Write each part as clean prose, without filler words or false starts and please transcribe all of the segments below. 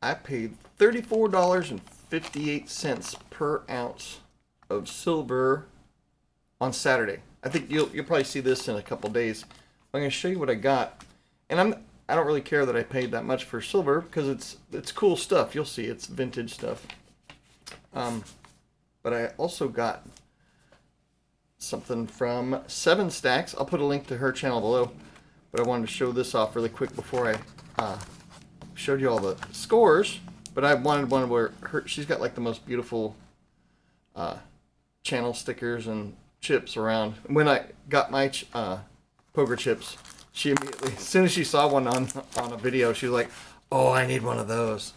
I paid $34.58 per ounce of silver on Saturday. I think you'll probably see this in a couple days. I'm going to show you what I got, and I don't really care that I paid that much for silver because it's cool stuff. You'll see it's vintage stuff. But I also got something from 7 Stacks. I'll put a link to her channel below, but I wanted to show this off really quick before I showed you all the scores. But I wanted one where she's got like the most beautiful channel stickers and chips around. When I got my poker chips, she immediately, as soon as she saw one on a video, she was like, "Oh, I need one of those."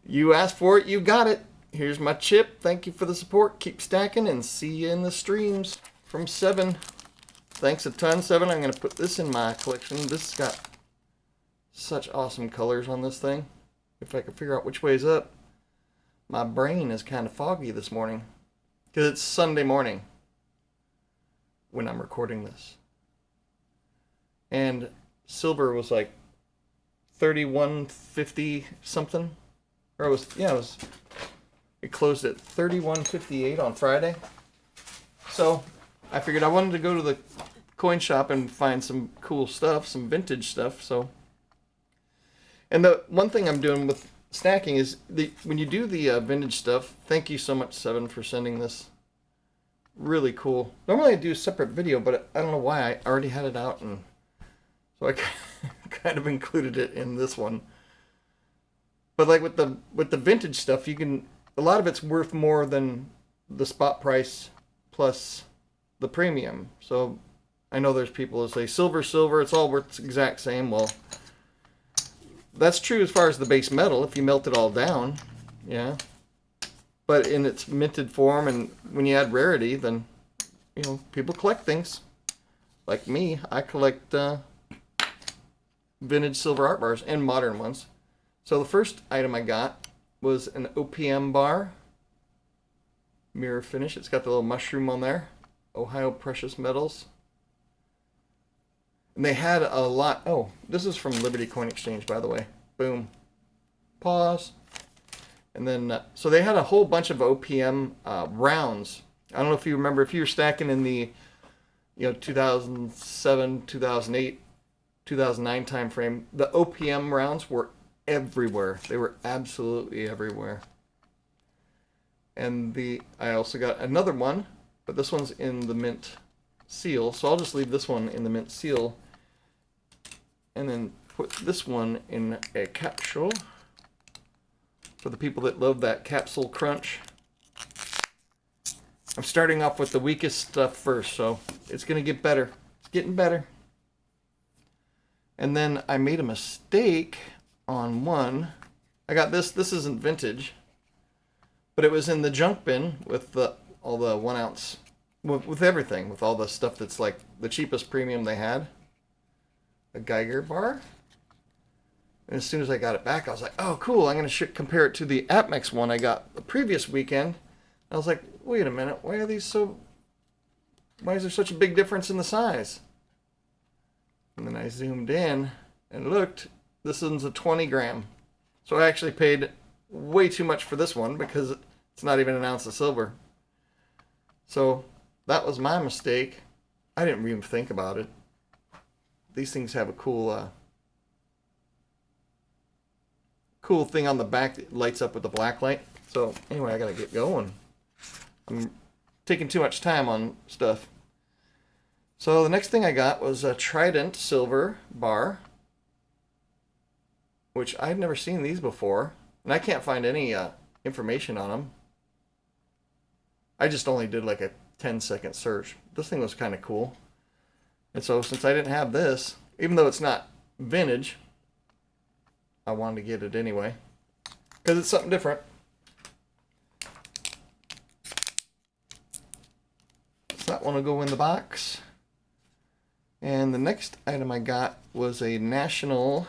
You asked for it, you got it. Here's my chip. Thank you for the support. Keep stacking, and see you in the streams from 7. Thanks a ton, 7. I'm going to put this in my collection. This has got such awesome colors on this thing. If I can figure out which way's up. My brain is kind of foggy this morning because it's Sunday morning when I'm recording this. And silver was like 31.50 something. Or it closed at 31.58 on Friday. So I figured I wanted to go to the coin shop and find some cool stuff, some vintage stuff. So, and the one thing I'm doing with stacking is when you do the vintage stuff, thank you so much, 7, for sending this. Really cool. Normally I do a separate video, but I don't know why. I already had it out, and so I kind of included it in this one. But like with the vintage stuff, you can, a lot of it's worth more than the spot price plus the premium. So I know there's people who say silver, it's all worth the exact same. Well, that's true as far as the base metal if you melt it all down, yeah. But in its minted form, and when you add rarity, then people collect things. Like me, I collect vintage silver art bars and modern ones. So the first item I got was an OPM bar, mirror finish. It's got the little mushroom on there, Ohio Precious Metals. And they had a lot. Oh, this is from Liberty Coin Exchange, by the way. Boom. Pause. And then, so they had a whole bunch of OPM rounds. I don't know if you remember, if you were stacking in the 2007, 2008, 2009 time frame, the OPM rounds were everywhere. They were absolutely everywhere. And I also got another one, but this one's in the mint seal, so I'll just leave this one in the mint seal and then put this one in a capsule for the people that love that capsule crunch. I'm starting off with the weakest stuff first, so it's gonna get better. It's getting better. And then I made a mistake on one. I got this isn't vintage, but it was in the junk bin with all the 1 ounce, with everything, with all the stuff that's like the cheapest premium they had. A Geiger bar. And as soon as I got it back, I was like, oh cool, I'm going to compare it to the Apmex one I got the previous weekend. I was like, wait a minute, why is there such a big difference in the size? And then I zoomed in and looked. This one's a 20 gram. So I actually paid way too much for this one because it's not even an ounce of silver. So that was my mistake. I didn't even think about it. These things have a cool thing on the back that lights up with the black light. So anyway, I gotta get going. I'm taking too much time on stuff. So the next thing I got was a Trident silver bar, which I'd never seen these before, and I can't find any information on them. I just only did like a 10-second search. This thing was kind of cool. And so since I didn't have this, even though it's not vintage, I wanted to get it anyway because it's something different. So that one will go in the box. And the next item I got was a National.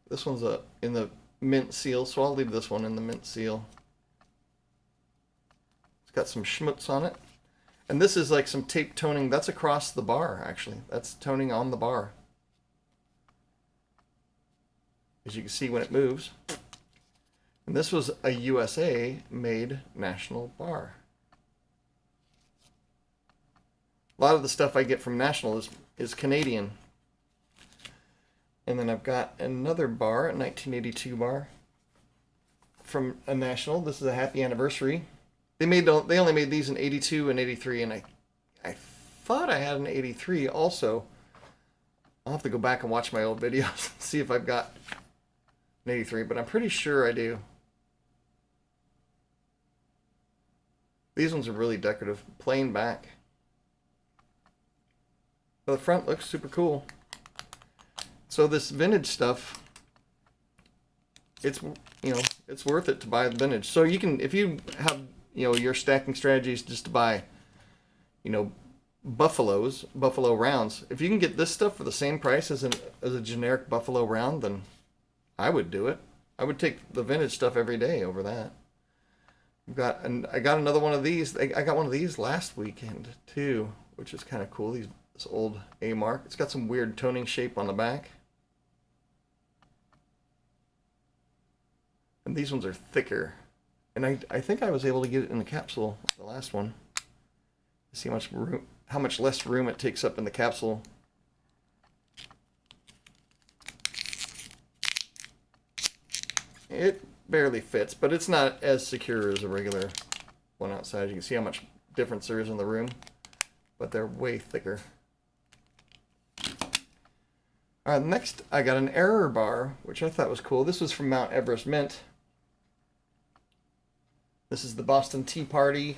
This one's in the mint seal, so I'll leave this one in the mint seal. It's got some schmutz on it. And this is like some tape toning. That's across the bar, actually. That's toning on the bar. as you can see when it moves. And this was a USA-made National bar. A lot of the stuff I get from National is Canadian. And then I've got another bar, a 1982 bar from a National. This is a happy anniversary. They only made these in 82 and 83, and I thought I had an 83 also. I'll have to go back and watch my old videos and see if I've got an 83, but I'm pretty sure I do. These ones are really decorative, plain back. But the front looks super cool. So this vintage stuff, it's worth it to buy the vintage. So you can, if you have your stacking strategies just to buy buffalo rounds, if you can get this stuff for the same price as a generic buffalo round, then I would do it. I would take the vintage stuff every day over that. I got another one of these. I got one of these last weekend too, which is kind of cool. This old AARK. It's got some weird toning shape on the back. And these ones are thicker. And I think I was able to get it in the capsule, the last one. See how much less room it takes up in the capsule. It barely fits, but it's not as secure as a regular one outside. You can see how much difference there is in the room, but they're way thicker. All right, next I got an error bar, which I thought was cool. This was from Mount Everest Mint. This is the Boston Tea Party.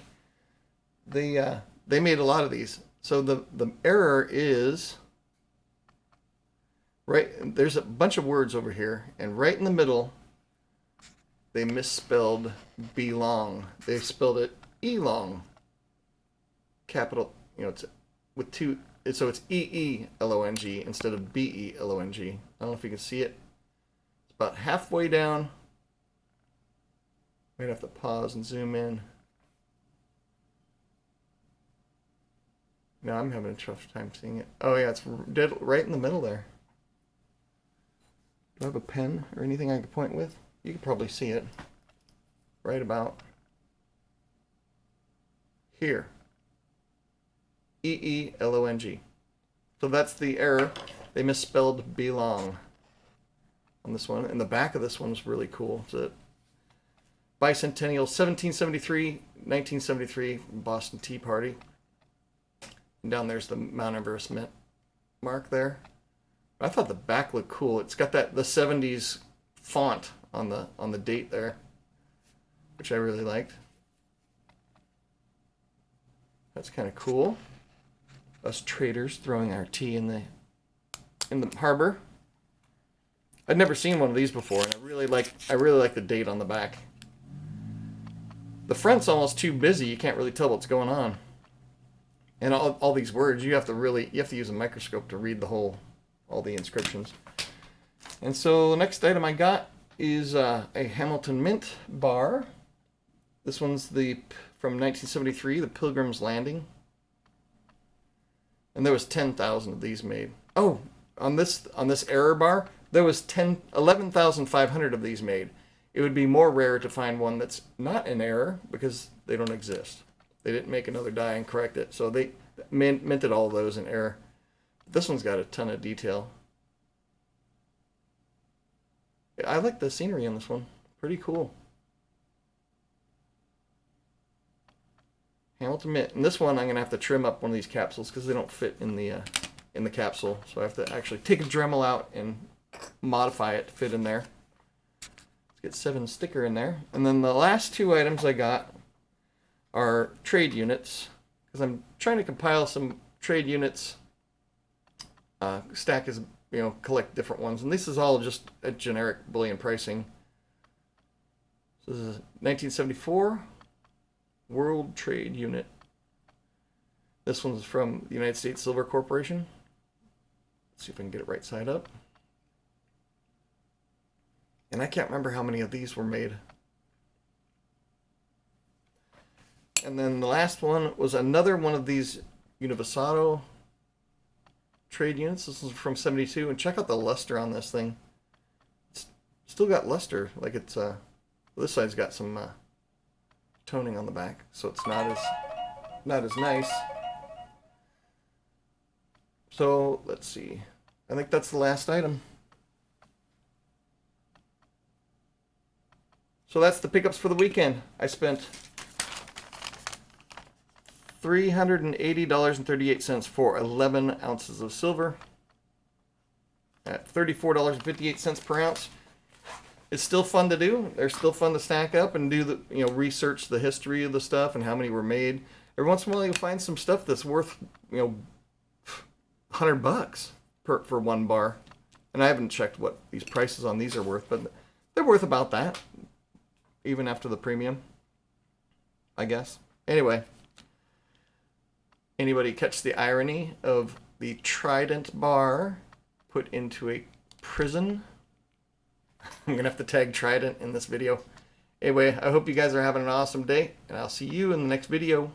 They made a lot of these. So the error is right. There's a bunch of words over here, and right in the middle, they misspelled belong. They spelled it elong. Capital, it's with two. So it's E-E-L-O-N-G instead of B-E-L-O-N-G. I don't know if you can see it. It's about halfway down. Might have to pause and zoom in. No, I'm having a tough time seeing it. Oh yeah, it's dead right in the middle there. Do I have a pen or anything I could point with? You can probably see it. Right about here. E-E-L-O-N-G. So that's the error. They misspelled belong on this one. And the back of this one is really cool. It's a bicentennial 1773-1973 Boston Tea Party. And down there's the Mount Everest Mint mark there. I thought the back looked cool. It's got the 70s font on the date there, which I really liked. That's kind of cool. Us traders throwing our tea in the harbor. I'd never seen one of these before, and I really like the date on the back. The front's almost too busy. You can't really tell what's going on. And all these words, you have to use a microscope to read all the inscriptions. And so the next item I got is a Hamilton Mint bar. This one's from 1973, the Pilgrim's Landing. And there was 10,000 of these made. Oh, on this error bar, there was 11,500 of these made. It would be more rare to find one that's not an error because they don't exist. They didn't make another die and correct it, so they minted all those in error. This one's got a ton of detail. I like the scenery on this one. Pretty cool. Hamilton Mint. And this one I'm going to have to trim up one of these capsules because they don't fit in the capsule. So I have to actually take a Dremel out and modify it to fit in there. Let's get 7 sticker in there. And then the last 2 items I got are trade units, because I'm trying to compile some trade units. Stack is, collect different ones. And this is all just a generic bullion pricing. So this is 1974 World Trade Unit. This one's from the United States Silver Corporation. Let's see if I can get it right side up. And I can't remember how many of these were made. And then the last one was another one of these Univisato trade units. This is from 72. And check out the luster on this thing. Still got luster, like it's this side's got some toning on the back, so it's not as nice. So let's see. I think that's the last item. So that's the pickups for the weekend. I spent $380.38 for 11 ounces of silver at $34.58 per ounce. It's still fun to do. They're still fun to stack up and do the, research the history of the stuff and how many were made. Every once in a while you'll find some stuff that's worth, $100 for one bar. And I haven't checked what these prices on these are worth, but they're worth about that, even after the premium, I guess. Anyway, anybody catch the irony of the Trident bar put into a prison? I'm gonna have to tag Trident in this video. Anyway, I hope you guys are having an awesome day, and I'll see you in the next video.